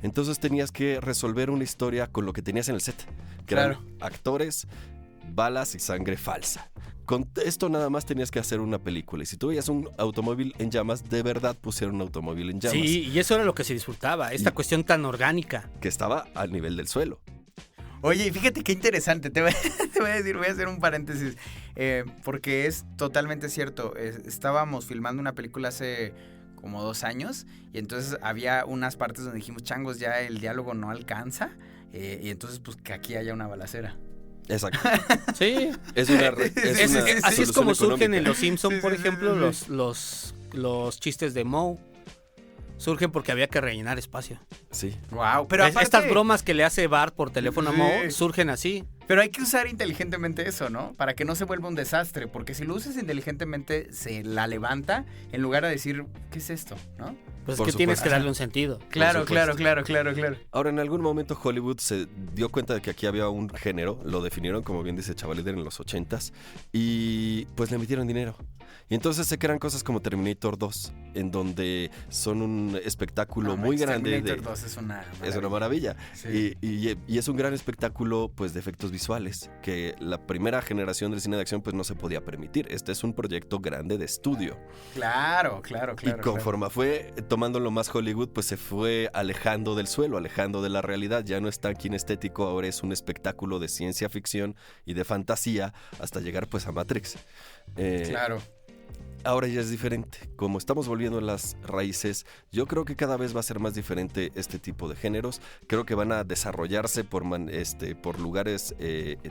Entonces tenías que resolver una historia con lo que tenías en el set, que Claro. eran actores, balas y sangre falsa. Con esto nada más tenías que hacer una película. Y si tú veías un automóvil en llamas, de verdad pusieron un automóvil en llamas. Sí, y eso era lo que se disfrutaba, esta cuestión tan orgánica. Que estaba al nivel del suelo. Oye, y fíjate qué interesante, te voy a decir, voy a hacer un paréntesis, porque es totalmente cierto. Estábamos filmando una película hace como 2 años, y entonces había unas partes donde dijimos, changos, ya el diálogo no alcanza, y entonces pues que aquí haya una balacera. Exacto. Sí. Es una Así es como surgen en Los Simpsons, Sí, por sí, sí, ejemplo, sí. los chistes de Moe. Surgen porque había que rellenar espacio. Sí. Wow, pero aparte, Estas bromas que le hace Bart por teléfono a Sí. Moe surgen así. Pero hay que usar inteligentemente eso, ¿no? Para que no se vuelva un desastre, porque si lo usas inteligentemente se la levanta en lugar de decir, ¿qué es esto? ¿No? Pues Por es que tienes supuesto. que darle un sentido. Claro, supuesto. claro. Ahora, en algún momento Hollywood se dio cuenta de que aquí había un género, lo definieron, como bien dice Chavalíder, en los 80s, y pues le metieron dinero. Y entonces se crean cosas como Terminator 2, en donde son un espectáculo No, muy manches, grande. Terminator 2 es una maravilla. Es una maravilla. Sí. Y es un gran espectáculo, pues, de efectos visuales, que la primera generación del cine de acción pues no se podía permitir. Este es un proyecto grande de estudio. Claro. Y conforme fue tomándolo más Hollywood, pues se fue alejando del suelo, alejando de la realidad. Ya no es tan kinestético, ahora es un espectáculo de ciencia ficción y de fantasía, hasta llegar pues a Matrix. Claro. Ahora ya es diferente. Como estamos volviendo a las raíces, yo creo que cada vez va a ser más diferente este tipo de géneros. Creo que van a desarrollarse por lugares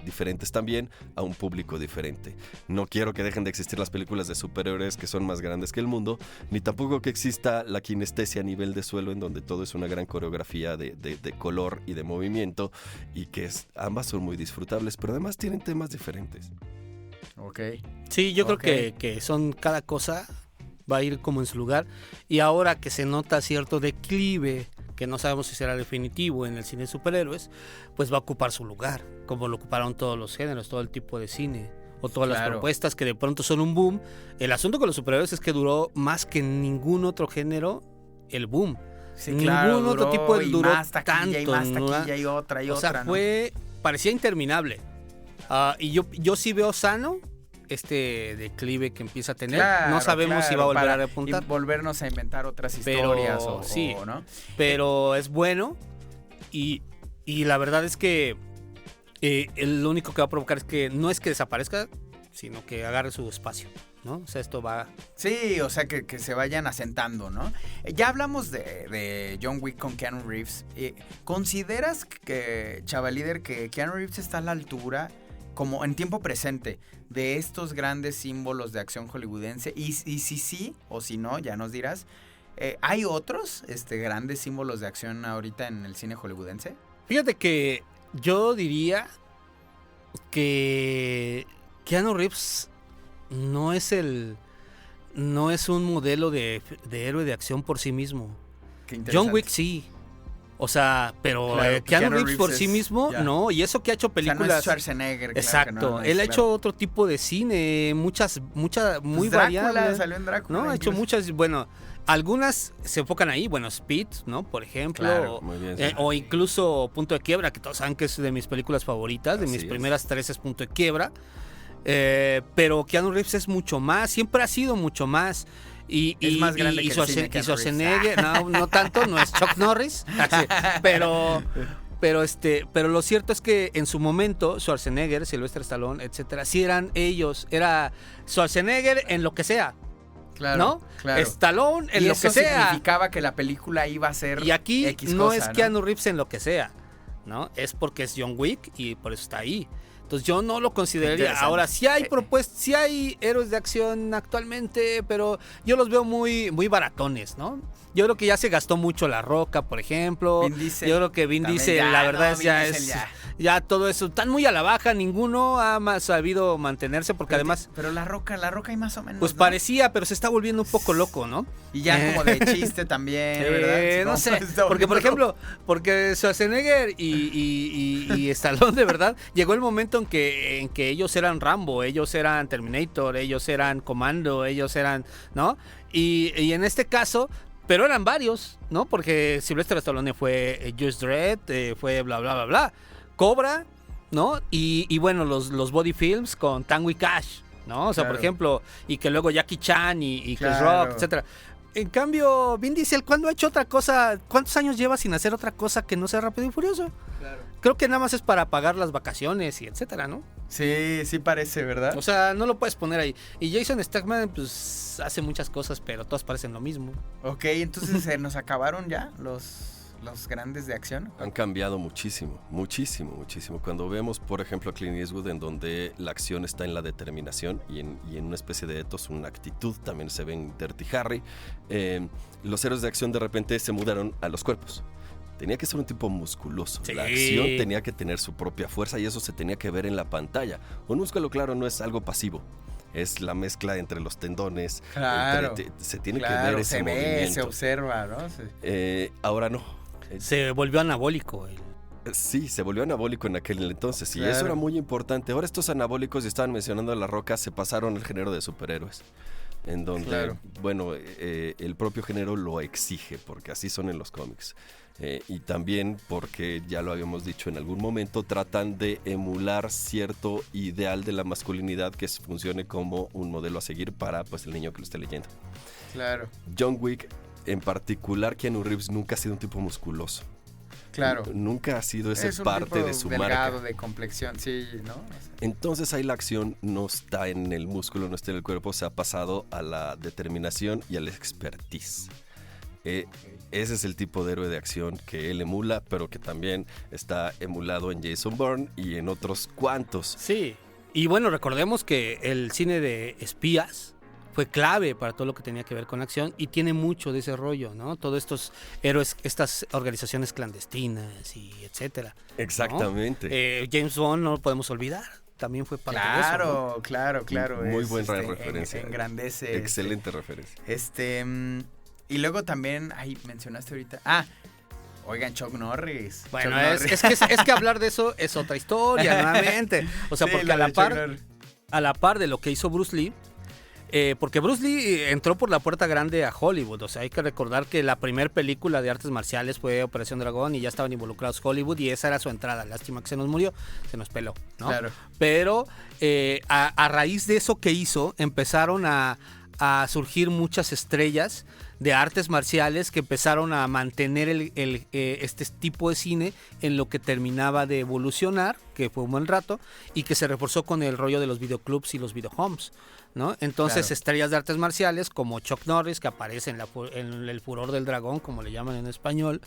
diferentes también, a un público diferente. No quiero que dejen de existir las películas de superhéroes que son más grandes que el mundo, ni tampoco que exista la kinestesia a nivel de suelo, en donde todo es una gran coreografía de color y de movimiento, y que ambas son muy disfrutables, pero además tienen temas diferentes. Ok. Sí, yo Ok. creo que son cada cosa va a ir como en su lugar. Y ahora que se nota cierto declive, que no sabemos si será definitivo en el cine de superhéroes, pues va a ocupar su lugar, como lo ocuparon todos los géneros, todo el tipo de cine, o todas las Claro. propuestas que de pronto son un boom. El asunto con los superhéroes es que duró más que ningún otro género el boom. Sí, Ningún claro, otro tipo de y duró más taquilla, y tanto, más ¿no? taquilla, y otra, O sea, ¿no? parecía interminable. Y yo sí veo sano este declive que empieza a tener. Claro, no sabemos si va a volver para a repuntar. volvernos a inventar otras Pero, historias sí. ¿no? Pero es bueno y la verdad es que lo único que va a provocar es que no es que desaparezca, sino que agarre su espacio, ¿no? O sea, esto va... Sí, o sea, que se vayan asentando, ¿no? Ya hablamos de John Wick con Keanu Reeves. ¿Consideras que, Chavalíder, que Keanu Reeves está a la altura, como en tiempo presente, de estos grandes símbolos de acción hollywoodense? Y si sí, o si no, ya nos dirás, ¿hay otros grandes símbolos de acción ahorita en el cine hollywoodense? Fíjate que yo diría que Keanu Reeves no es un modelo de héroe de acción por sí mismo. Qué interesante. John Wick sí. O sea, pero Claro, Keanu Reeves Reeves por sí mismo, ya. no. Y eso que ha hecho O sea, no películas... es Schwarzenegger. Claro Exacto. que no es, Él ha claro. hecho otro tipo de cine, muy Pues variable. Drácula, salió en Drácula. No, ha hecho incluso. muchas, bueno, algunas se enfocan ahí, bueno, Speed, ¿no? Por ejemplo, Claro, muy bien, sí. o incluso Punto de Quiebra, que todos saben que es de mis películas favoritas, de Así mis es. primeras 3 es Punto de Quiebra. Pero Keanu Reeves es mucho más, siempre ha sido mucho más. Es más grande que el cine, Keanu Schwarzenegger, no tanto, no es Chuck Norris, así, pero lo cierto es que en su momento Schwarzenegger, Sylvester Stallone, etcétera, sí eran ellos, era Schwarzenegger en lo que sea, Claro, ¿no? claro. Stallone en Y lo eso que sea. significaba que la película iba a ser Y aquí X no cosa, es Keanu Reeves en lo que sea, ¿no? Es porque es John Wick y por eso está ahí. Entonces yo no lo consideraría. Interesante. Ahora sí hay propuestas, sí hay héroes de acción actualmente, pero yo los veo muy, muy baratones, ¿no? Yo creo que ya se gastó mucho La Roca, por ejemplo. Vin Diesel. Yo creo que Vin También Diesel, ya, la verdad no, es Vin ya Diesel es ya todo eso están muy a la baja. Ninguno ha sabido mantenerse porque además Pero La Roca hay más o menos. pues ¿no? parecía, pero se está volviendo un poco loco, ¿no? Y ya como de chiste también, ¿verdad? No Como sé, está porque por volviendo ejemplo, porque Schwarzenegger y Stallone de verdad, llegó el momento en que ellos eran Rambo, ellos eran Terminator, ellos eran Comando, ellos eran, ¿no? Y en este caso, pero eran varios, ¿no? Porque Sylvester Stallone fue Just Dredd, fue bla, bla, bla, bla, Cobra, ¿no? Y bueno, los body films con Tango y Cash, ¿no? O sea, Claro. por ejemplo, y que luego Jackie Chan y Chris Claro. Rock, etcétera. En cambio, Vin Diesel, ¿cuándo ha hecho otra cosa? ¿Cuántos años lleva sin hacer otra cosa que no sea Rápido y Furioso? Claro. Creo que nada más es para pagar las vacaciones y etcétera, ¿no? Sí parece, ¿verdad? O sea, no lo puedes poner ahí. Y Jason Statham, pues, hace muchas cosas, pero todas parecen lo mismo. Ok, entonces se nos acabaron ya los grandes de acción. Han cambiado muchísimo, muchísimo, muchísimo. Cuando vemos, por ejemplo, a Clint Eastwood, en donde la acción está en la determinación y en una especie de ethos, una actitud, también se ve en Dirty Harry, los héroes de acción de repente se mudaron a los cuerpos. Tenía que ser un tipo musculoso. Sí. La acción tenía que tener su propia fuerza y eso se tenía que ver en la pantalla. Un músculo, claro, no es algo pasivo. Es la mezcla entre los tendones. Claro. Se tiene que Claro, ver ese se ve, movimiento. se observa, ¿no? Sí. Ahora no. Se volvió anabólico. Sí, se volvió anabólico en aquel entonces y Claro. eso era muy importante. Ahora estos anabólicos, y estaban mencionando a La Roca, se pasaron al género de superhéroes. En donde, Claro. bueno, el propio género lo exige, porque así son en los cómics. Y también porque, ya lo habíamos dicho en algún momento, tratan de emular cierto ideal de la masculinidad que funcione como un modelo a seguir para pues el niño que lo esté leyendo. Claro, John Wick, en particular, Keanu Reeves nunca ha sido un tipo musculoso. claro. Nunca ha sido ese Es un parte tipo de su delgado, marca. de complexión, sí, ¿no? O sea, Entonces ahí la acción no está en el músculo, no está en el cuerpo, se ha pasado a la determinación y al expertise. Ese es el tipo de héroe de acción que él emula, pero que también está emulado en Jason Bourne y en otros cuantos. Sí. Y bueno, recordemos que el cine de espías fue clave para todo lo que tenía que ver con acción y tiene mucho de ese rollo, ¿no? Todos estos héroes, estas organizaciones clandestinas y etcétera. ¿no? Exactamente. James Bond no lo podemos olvidar, también fue parte de eso, ¿no? claro. Muy es, buena referencia. Engrandece. Excelente referencia. Y luego también, mencionaste ahorita. Oigan, Chuck Norris. Bueno, Chuck Norris. es que hablar de eso es otra historia, nuevamente. O sea, Sí, porque lo a la de Chuck par, Norris. a la par de lo que hizo Bruce Lee, porque Bruce Lee entró por la puerta grande a Hollywood. O sea, hay que recordar que la primera película de artes marciales fue Operación Dragón y ya estaban involucrados Hollywood y esa era su entrada. Lástima que se nos murió, se nos peló, ¿no? Claro. Pero a raíz de eso que hizo, empezaron a surgir muchas estrellas de artes marciales que empezaron a mantener este tipo de cine en lo que terminaba de evolucionar, que fue un buen rato, y que se reforzó con el rollo de los videoclubs y los videohomes, ¿no? Entonces, Claro. estrellas de artes marciales como Chuck Norris, que aparece en el Furor del Dragón, como le llaman en español,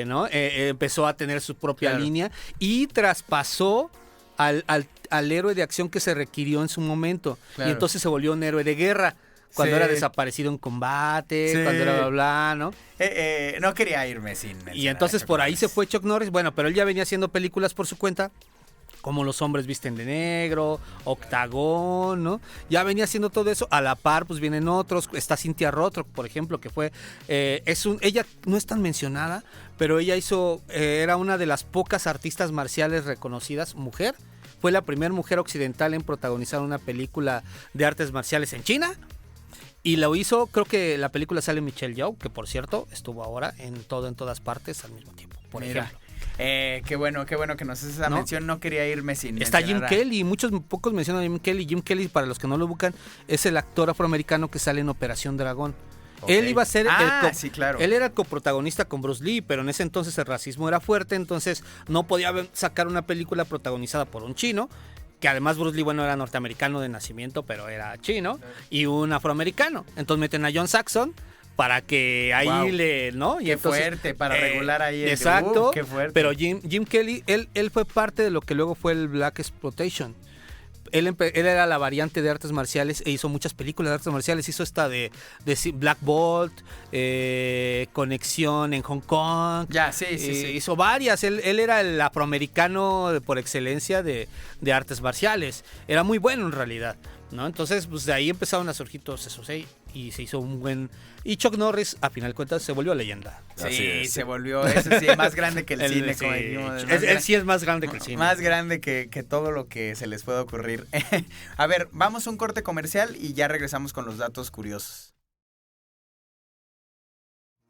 ¿no? Empezó a tener su propia Claro. línea y traspasó al héroe de acción que se requirió en su momento. Claro. Y entonces se volvió un héroe de guerra. Cuando Sí. era desaparecido en combate, Sí. cuando era bla, bla, ¿no? No quería irme sin mencionar Y entonces a Chuck por ahí Norris. se fue Chuck Norris. Bueno, pero él ya venía haciendo películas por su cuenta, como Los hombres visten de negro, Octagón, ¿no? Ya venía haciendo todo eso. A la par, pues vienen otros. Está Cynthia Rothrock, por ejemplo, que fue... ella no es tan mencionada, pero ella era una de las pocas artistas marciales reconocidas, mujer. Fue la primera mujer occidental en protagonizar una película de artes marciales en China. Y lo hizo, creo que la película sale Michelle Yeoh, que por cierto estuvo ahora en todas partes al mismo tiempo, por Mira, ejemplo. qué bueno que nos haces esa ¿No? mención. No quería irme sin Está Jim mencionar a- Kelly, pocos mencionan a Jim Kelly. Jim Kelly, para los que no lo buscan, es el actor afroamericano que sale en Operación Dragón. Ok. Él iba a ser sí, claro. Él era el coprotagonista con Bruce Lee, pero en ese entonces el racismo era fuerte, entonces no podía sacar una película protagonizada por un chino, que además Bruce Lee, bueno, era norteamericano de nacimiento, pero era chino, y un afroamericano. Entonces meten a John Saxon para que ahí Wow. ¿no? Y Qué entonces, fuerte, para regular ahí el- exacto, qué fuerte. pero Jim Kelly, él fue parte de lo que luego fue el Black Exploitation. Él era la variante de artes marciales e hizo muchas películas de artes marciales. Hizo esta de Black Bolt, Conexión en Hong Kong. Ya, sí. Hizo varias. Él era el afroamericano por excelencia de artes marciales. Era muy bueno en realidad, ¿no? Entonces, pues de ahí empezaron a surgir todos esos y se hizo un buen... Y Chuck Norris, a final de cuentas, se volvió leyenda. Así Sí, es. se volvió, ese sí, más grande que el cine. Sí, como dijimos, él sí es más grande que el cine. Más grande que todo lo que se les pueda ocurrir. A ver, vamos a un corte comercial y ya regresamos con los datos curiosos.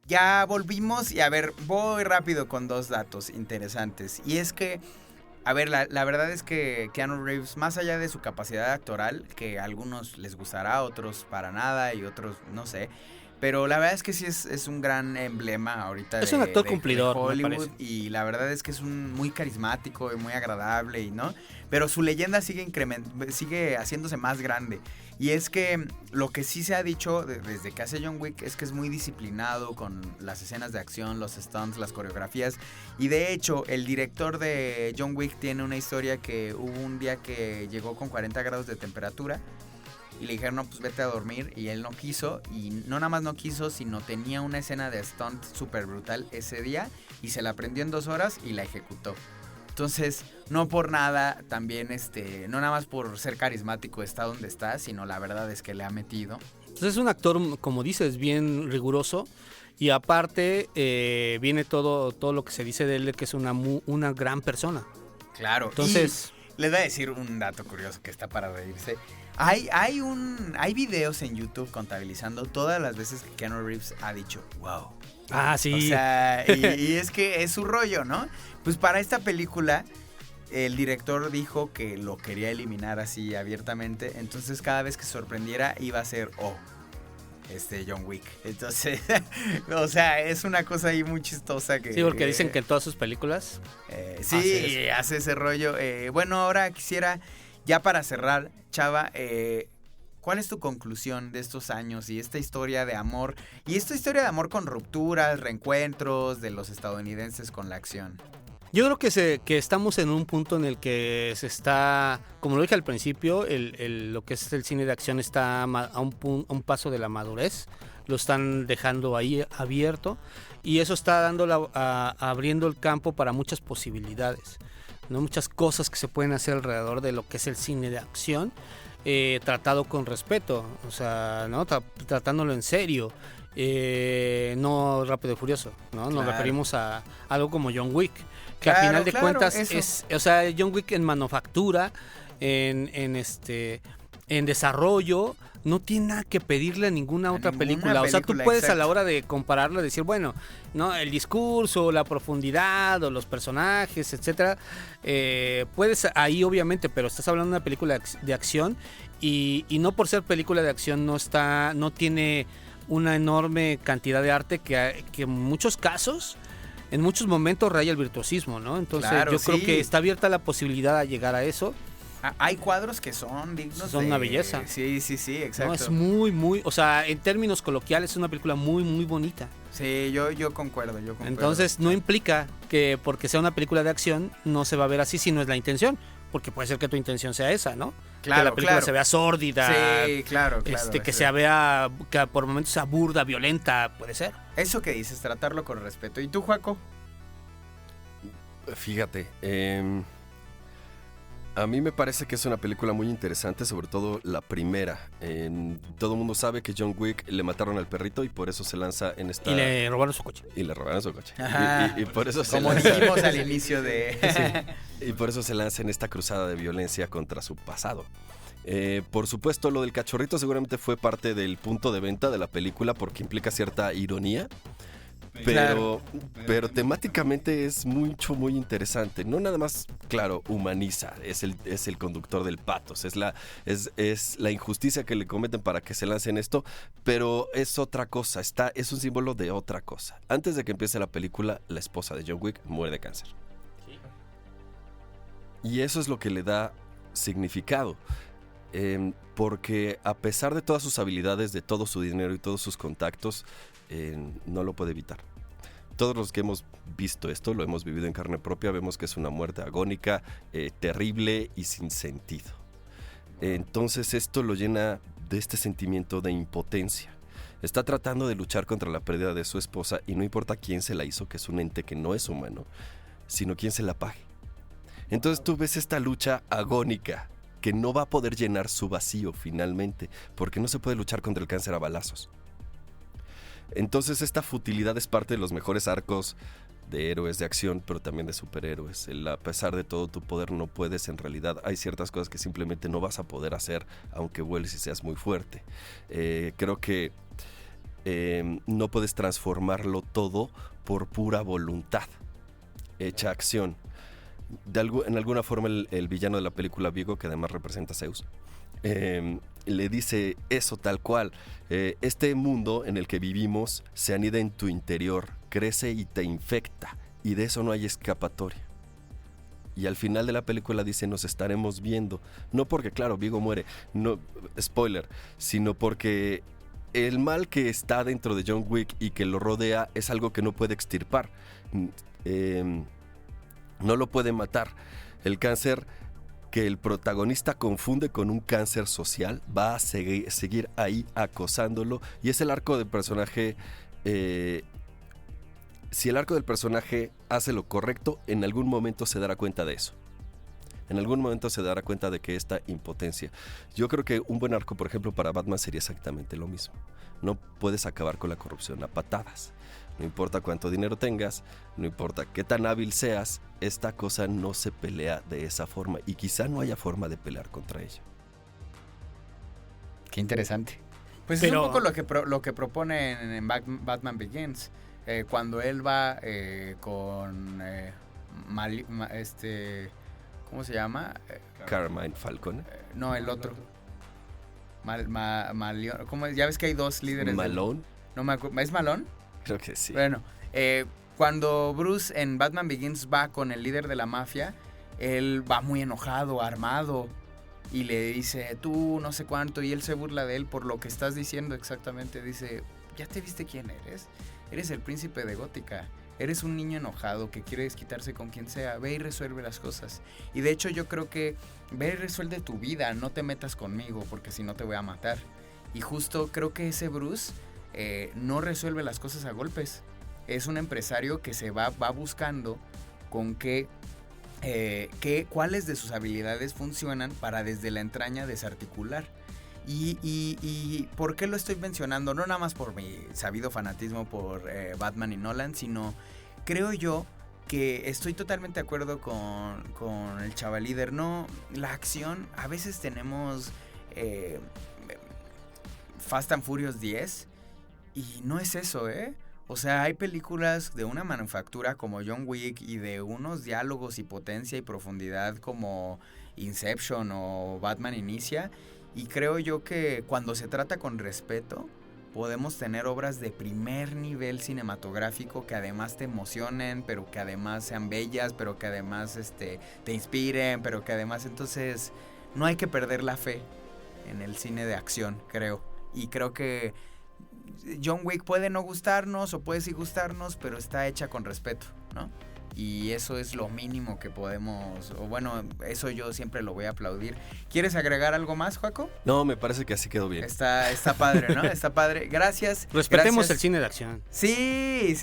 Ya volvimos y a ver, voy rápido con dos datos interesantes. Y es que, a ver, la verdad es que Keanu Reeves, más allá de su capacidad actoral, que a algunos les gustará, a otros para nada y otros no sé... Pero la verdad es que sí es un gran emblema ahorita. Es un actor cumplidor, me Hollywood. parece. Y la verdad es que es muy carismático y muy agradable, y ¿no? Pero su leyenda sigue haciéndose más grande. Y es que lo que sí se ha dicho desde que hace John Wick es que es muy disciplinado con las escenas de acción, los stunts, las coreografías. Y de hecho, el director de John Wick tiene una historia que hubo un día que llegó con 40 grados de temperatura. Y le dijeron, no, pues vete a dormir. Y él no quiso. Y no nada más no quiso, sino tenía una escena de stunt súper brutal ese día. Y se la aprendió en 2 horas y la ejecutó. Entonces, no por nada, también, no nada más por ser carismático está donde está, sino la verdad es que le ha metido. Entonces es un actor, como dices, bien riguroso. Y aparte, viene todo lo que se dice de él, que es una gran persona. Claro. Entonces... Les voy a decir un dato curioso que está para reírse. Hay videos en YouTube contabilizando todas las veces que Keanu Reeves ha dicho, wow. Ah, sí. O sea, y es que es su rollo, ¿no? Pues para esta película, el director dijo que lo quería eliminar así abiertamente. Entonces cada vez que sorprendiera iba a ser, John Wick. Entonces, o sea, es una cosa ahí muy chistosa que... Sí, porque dicen que en todas sus películas... sí, hace ese rollo. Bueno, ahora quisiera, ya para cerrar, Chava, ¿cuál es tu conclusión de estos años y esta historia de amor? Y esta historia de amor con rupturas, reencuentros de los estadounidenses con la acción. Yo creo que estamos en un punto en el que se está, como lo dije al principio, lo que es el cine de acción está a un paso de la madurez. Lo están dejando ahí abierto y eso está abriendo el campo para muchas posibilidades, ¿no? Muchas cosas que se pueden hacer alrededor de lo que es el cine de acción, tratado con respeto, o sea, ¿no? Tratándolo en serio. No Rápido y Furioso, ¿no? Nos Claro. referimos a algo como John Wick, que Claro, a final de claro, cuentas eso. o sea, John Wick en manufactura, en desarrollo, no tiene nada que pedirle a ninguna otra ninguna película. O sea, tú película, puedes a la exacto. hora de compararlo, decir, bueno, no, el discurso, la profundidad o los personajes, etcétera, puedes ahí obviamente, pero estás hablando de una película de acción y no por ser película de acción no tiene una enorme cantidad de arte que en muchos casos, en muchos momentos raya el virtuosismo, ¿no? Entonces Claro, yo creo sí. que está abierta la posibilidad a llegar a eso. Hay cuadros que son dignos Son de... una belleza. Sí, exacto. No, es muy, o sea, en términos coloquiales es una película muy bonita. Sí, yo concuerdo. Entonces no implica que porque sea una película de acción no se va a ver así si no es la intención, porque puede ser que tu intención sea esa, ¿no? Claro, que la película claro. se vea sórdida, Sí, claro. que eso. se vea, que por momentos sea burda, violenta, puede ser. Eso que dices, tratarlo con respeto. ¿Y tú, Joaco? Fíjate, a mí me parece que es una película muy interesante, sobre todo la primera. Todo el mundo sabe que John Wick le mataron al perrito y por eso se lanza en esta... Y le robaron su coche. Y le robaron su coche. Ajá. Y por eso se Como lanza... dijimos al inicio de... Y por eso se lanza en esta cruzada de violencia contra su pasado. Por supuesto, lo del cachorrito seguramente fue parte del punto de venta de la película porque implica cierta ironía. Pero temáticamente es muy interesante. No nada más, claro, humaniza. Es el conductor del patos. Es la injusticia que le cometen para que se lance en esto. Pero es otra cosa. Es un símbolo de otra cosa. Antes de que empiece la película, la esposa de John Wick muere de cáncer. Y eso es lo que le da significado. Porque a pesar de todas sus habilidades, de todo su dinero y todos sus contactos, no lo puede evitar. Todos los que hemos visto esto, lo hemos vivido en carne propia, vemos que es una muerte agónica, terrible y sin sentido. Entonces esto lo llena de este sentimiento de impotencia. Está tratando de luchar contra la pérdida de su esposa y no importa quién se la hizo, que es un ente que no es humano, sino quién se la pague. Entonces tú ves esta lucha agónica que no va a poder llenar su vacío finalmente, porque no se puede luchar contra el cáncer a balazos. Entonces esta futilidad es parte de los mejores arcos de héroes de acción, pero también de superhéroes. A pesar de todo tu poder no puedes, en realidad hay ciertas cosas que simplemente no vas a poder hacer, aunque vueles y seas muy fuerte. Creo que no puedes transformarlo todo por pura voluntad, hecha acción. En alguna forma el villano de la película, Vigo, que además representa a Zeus, le dice eso tal cual. Este mundo en el que vivimos se anida en tu interior, crece y te infecta, y de eso no hay escapatoria. Y al final de la película dice, nos estaremos viendo. No porque, claro, Vigo muere, no, spoiler, sino porque el mal que está dentro de John Wick y que lo rodea es algo que no puede extirpar. No lo puede matar. El cáncer que el protagonista confunde con un cáncer social va a seguir ahí acosándolo, y es el arco del personaje. Si el arco del personaje hace lo correcto, en algún momento se dará cuenta de eso. En algún momento se dará cuenta de que esta impotencia. Yo creo que un buen arco, por ejemplo, para Batman sería exactamente lo mismo. No puedes acabar con la corrupción a patadas. No importa cuánto dinero tengas, no importa qué tan hábil seas, esta cosa no se pelea de esa forma, y quizá no haya forma de pelear contra ella. Qué interesante. Pues Pero- es un poco lo que propone en Batman Begins. Cuando él va con... ¿cómo se llama? Carmine Falcone. No, el otro. Malión. ¿Cómo es? Ya ves que hay dos líderes. Malone. No me acuerdo. ¿Es Malone? Creo que sí. Bueno, cuando Bruce en Batman Begins va con el líder de la mafia, él va muy enojado, armado, y le dice, tú no sé cuánto, y él se burla de él por lo que estás diciendo exactamente. Dice, ¿ya te viste quién eres? Eres el príncipe de Gótica. Eres un niño enojado que quiere desquitarse con quien sea. Ve y resuelve las cosas. Y de hecho yo creo que ve y resuelve tu vida. No te metas conmigo porque si no te voy a matar. Y justo creo que ese Bruce no resuelve las cosas a golpes. Es un empresario que se va buscando con cuáles de sus habilidades funcionan para desde la entraña desarticular. Y ¿por qué lo estoy mencionando? No nada más por mi sabido fanatismo por Batman y Nolan, sino creo yo que estoy totalmente de acuerdo con el chaval líder. No, la acción, a veces tenemos Fast and Furious 10 y no es eso, ¿eh? O sea, hay películas de una manufactura como John Wick y de unos diálogos y potencia y profundidad como Inception o Batman Inicia, y creo yo que cuando se trata con respeto podemos tener obras de primer nivel cinematográfico que además te emocionen, pero que además sean bellas, pero que además te inspiren, pero que además entonces no hay que perder la fe en el cine de acción, creo. Y creo que John Wick puede no gustarnos o puede sí gustarnos, pero está hecha con respeto, ¿no? Y eso es lo mínimo que podemos, o bueno, eso yo siempre lo voy a aplaudir. ¿Quieres agregar algo más, Joaco? No, me parece que así quedó bien. Está padre, ¿no? Está padre. Gracias. Respetemos gracias. el cine de acción. Sí.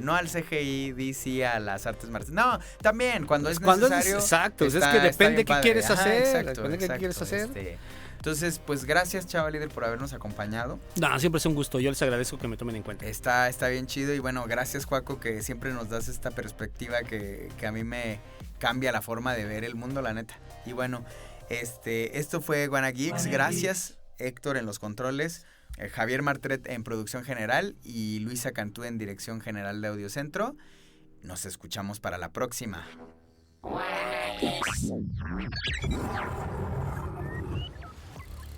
No al CGI, DC, a las artes marciales. No, también, cuando es necesario. Exacto, es que depende qué quieres hacer. Exacto, Depende qué quieres hacer. Entonces, pues gracias, Chava Líder, por habernos acompañado. No, siempre es un gusto. Yo les agradezco que me tomen en cuenta. Está bien chido. Y bueno, gracias, Joaco, que siempre nos das esta perspectiva que a mí me cambia la forma de ver el mundo, la neta. Y bueno, esto fue Wanna Geeks. Gracias, Héctor en los controles, Javier Martret en producción general y Luisa Cantú en dirección general de Audiocentro. Nos escuchamos para la próxima.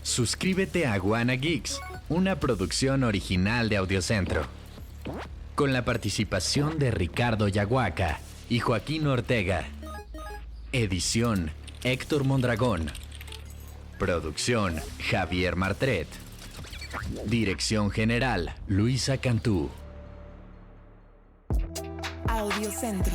Suscríbete a Wanna Geeks, una producción original de Audiocentro. Con la participación de Ricardo Yaguaca y Joaquín Ortega. Edición, Héctor Mondragón. Producción, Javier Martret. Dirección general, Luisa Cantú. Audiocentro.